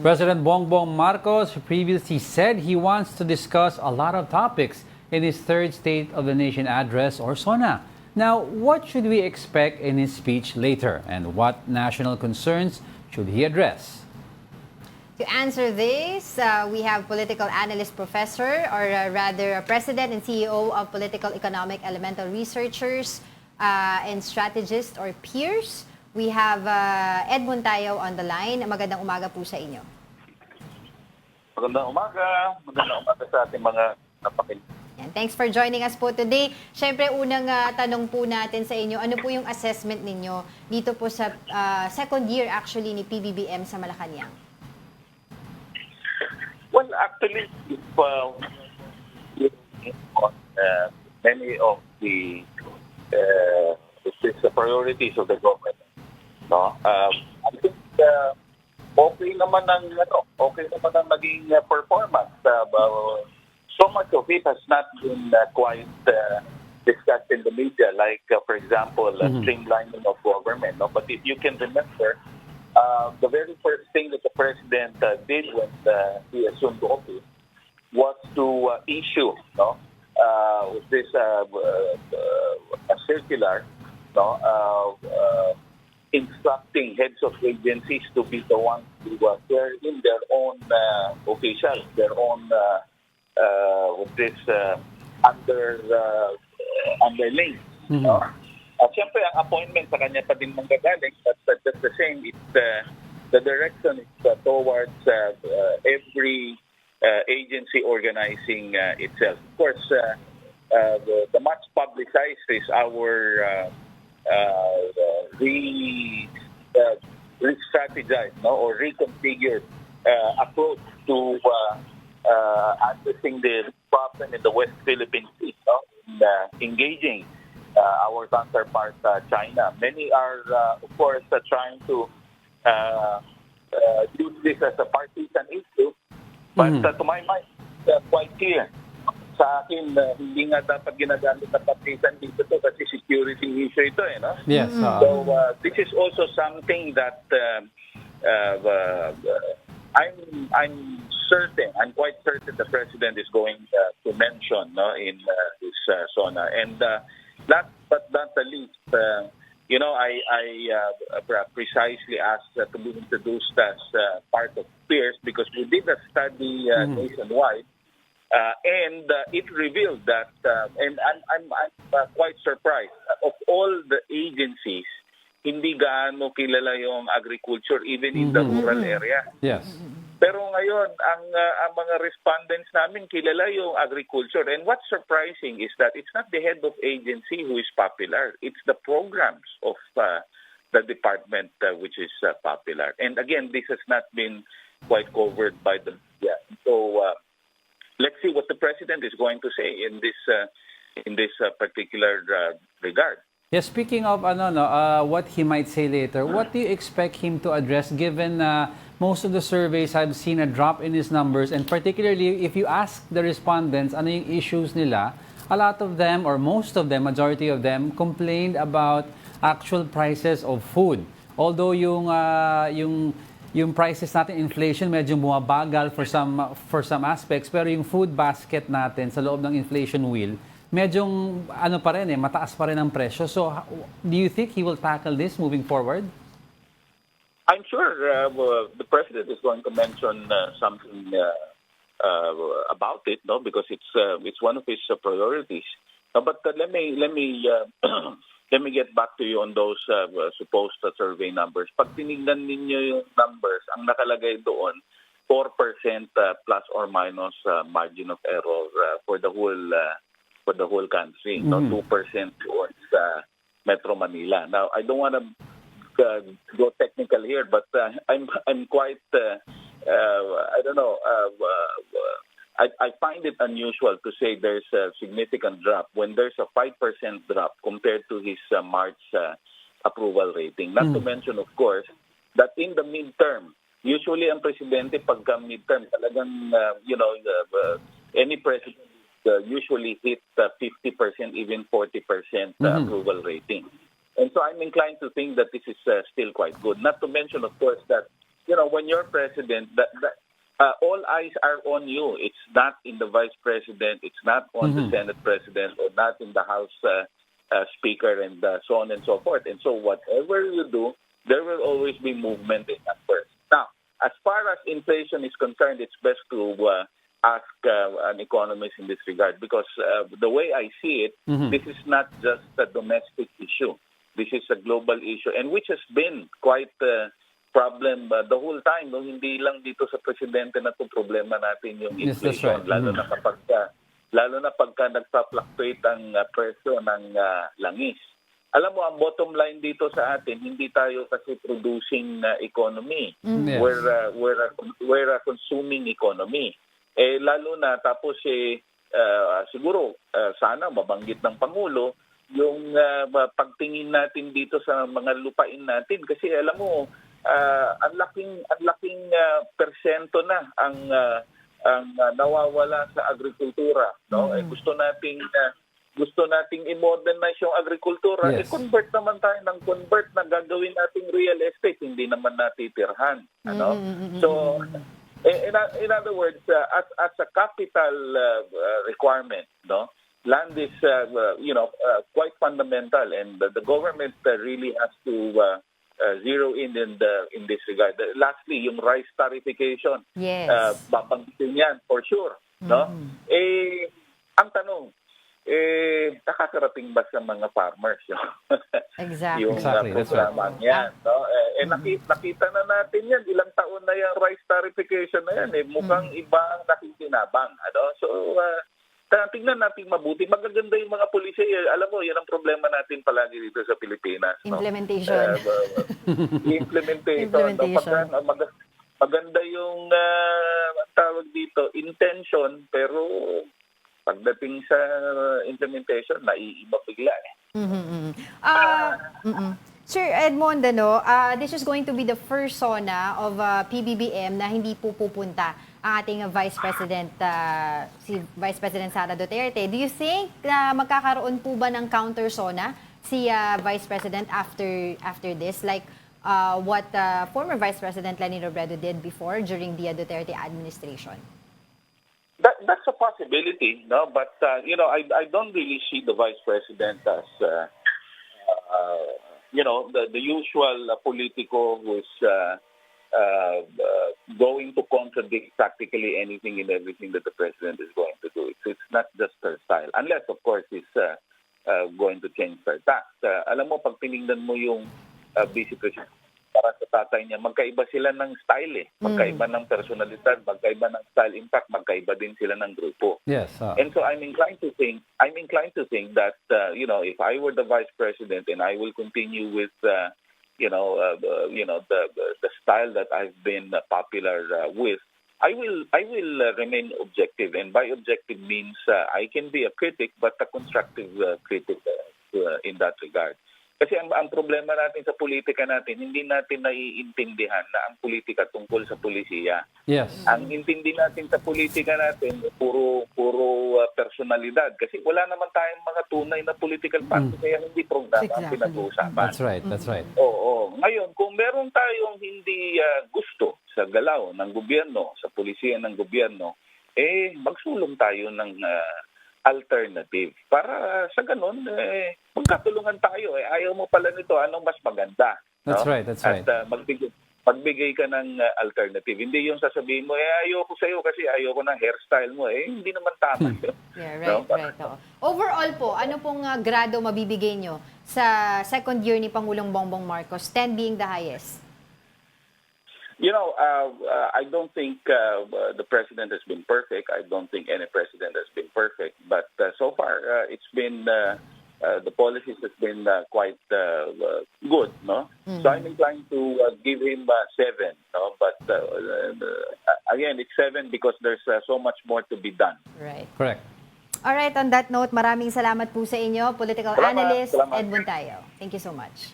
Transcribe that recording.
President Bongbong Marcos previously said he wants to discuss a lot of topics in his third State of the Nation address, or SONA. Now, what should we expect in his speech later, and what national concerns should he address? To answer this, we have political analyst professor, or rather president and CEO of Political Economic Elemental Researchers and Strategist, or peers. We have Edmund Tayao on the line. Magandang umaga po sa inyo. Magandang umaga sa ating mga napakinig. Thanks for joining us po today. Siyempre, unang tanong po natin sa inyo, ano po yung assessment ninyo dito po sa second year actually ni PBBM sa Malacanang? Well, actually, if many of the priorities of the government, no, I think okay naman ang naging performance. So much of it has not been quite discussed in the media, like, for example, streamlining of government. No? But if you can remember, the very first thing that the president did when he assumed office was to issue this a circular, instructing heads of agencies to be the ones who share in their own officials, their own underlings. Siyempre, ang appointment sa kanya pa din manggagaling, but just the same, it's the direction is towards every agency organizing itself. Of course, the much publicized is our re-strategized or reconfigured approach to addressing the problem in the West Philippine Sea, engaging our counterpart China. Many are, of course, trying to use this as a partisan issue, but to my mind, it's quite clear. Sa akin, hindi nga dapat ginagamit na partisan dito to kasi security issue ito, no? Yes. So this is also something that I'm quite certain the president is going to mention, in this SONA. And last but not the least, I precisely asked to be introduced as part of peers because we did a study nationwide, and it revealed that, and I'm quite surprised, of all the agencies, hindi gaano kilala yung agriculture even in the rural area. Yes. Pero ngayon, ang mga respondents namin kilala yung agriculture. And what's surprising is that it's not the head of agency who is popular. It's the programs of the department which is popular. And again, this has not been quite covered by the media. So let's see what the president is going to say in this particular regard. Yes, speaking of what he might say later, what do you expect him to address given most of the surveys have seen a drop in his numbers, and particularly if you ask the respondents ano yung issues nila, a lot of them or most of them, majority of them, complained about actual prices of food. Although yung prices natin, inflation, medyo bumabagal for some aspects, pero yung food basket natin sa loob ng inflation wheel, medyong mataas pa rin ang presyo. So, do you think he will tackle this moving forward? I'm sure the president is going to mention something about it, because it's one of his priorities. But let me let me get back to you on those supposed survey numbers. Pag tinignan ninyo yung numbers, ang nakalagay doon 4% plus or minus margin of error for the whole country, 2% towards Metro Manila. Now, I don't want to go technical here, but I'm quite I don't know. I find it unusual to say there's a significant drop when there's a 5% drop compared to his March approval rating. Not to mention, of course, that in the midterm, usually ang presidente pagka midterm, talagang any president usually hit 50%, even 40% approval rating. And so I'm inclined to think that this is still quite good. Not to mention, of course, that when you're president, all eyes are on you. It's not in the vice president. It's not on the Senate president or not in the House speaker and so on and so forth. And so whatever you do, there will always be movement in numbers. Now, as far as inflation is concerned, it's best to ask an economist in this regard because the way I see it, this is not just a domestic issue. This is a global issue and which has been quite problem the whole time. No? Hindi lang dito sa presidente na ito problema natin yung inflation. Yes, that's right. Lalo na pagka nagpa-fluctuate ang presyo ng langis. Alam mo, ang bottom line dito sa atin, hindi tayo kasi producing economy. Yes. We're a consuming economy. Lalo na tapos siguro sana mabanggit ng Pangulo yung pagtingin natin dito sa mga lupain natin kasi alam mo ang laking persento na ang nawawala sa agrikultura, no? Gusto nating i-modernize yung agrikultura. Yes. I-convert naman tayo ng convert na gagawin nating real estate, hindi naman natitirhan, ano? So in other words, as a capital requirement, no? Land is quite fundamental and the government really has to zero in this regard. Lastly, yung rice tariffication. Yes. Babanggitin yan for sure, no? Ang tanong, nakakarating ba sa mga farmers Exactly. yung That's right. programang yan, no? Nakita na natin yan, ilang taon na yung rice tariffication na yan, mukhang iba ang nakikinabang, ano? So, tingnan natin mabuti. Magaganda yung mga pulisya. Alam mo, yan ang problema natin palagi dito sa Pilipinas. No? Implementation. Implementation. No? Maganda yung tawag dito, intention, pero pagdating sa implementation, naiiba bigla. Sir Edmund, this is going to be the first SONA of PBBM na hindi po pupunta ang ating Vice President, si Vice President Sara Duterte. Do you think na magkakaroon po ba ng counter SONA si Vice President after this? Like what former Vice President Leni Robredo did before during the Duterte administration? That's a possibility, no? But, I don't really see the Vice President as, the usual politico who's going to contradict practically anything and everything that the president is going to do. It's not just her style. Unless, of course, he's going to change her tack. Alam mo, pag tinignan mo yung vice president, para sa tatay niya, magkaiba sila ng style Magkaiba ng personalidad, magkaiba ng style. In fact, magkaiba din sila ng grupo. Yes. And so I'm inclined to think that, if I were the vice president and I will continue with the style that I've been popular with, I will remain objective, and by objective means I can be a critic, but a constructive critic in that regard. Kasi ang problema natin sa politika natin, hindi natin naiintindihan na ang politika tungkol sa polisiya. Yes. Ang intindi natin sa politika natin, puro personalidad. Kasi wala naman tayong mga tunay na political party, kaya hindi programa ang pinag-uusapan. That's right. Oo. Ngayon, kung meron tayong hindi gusto sa galaw ng gobyerno, sa polisiya ng gobyerno, magsulong tayo ng alternative. Para sa ganun, magkatulungan tayo. Ayaw mo pala nito, anong mas maganda? That's right. At magbigay ka ng alternative. Hindi yung sasabihin mo, ayoko sa'yo kasi ayoko ng hairstyle mo. Hindi naman tama yun. Yeah, right. Overall po, ano pong grado mabibigay nyo sa second year ni Pangulong Bongbong Marcos, 10 being the highest? I don't think the president has been perfect. I don't think any president has been perfect. But so far, it's been the policies has been quite good, no? So I'm inclined to give him 7, no? But again, it's 7 because there's so much more to be done. Right. Correct. All right. On that note, maraming salamat po sa inyo, political analyst Edmund Tayao. Thank you so much.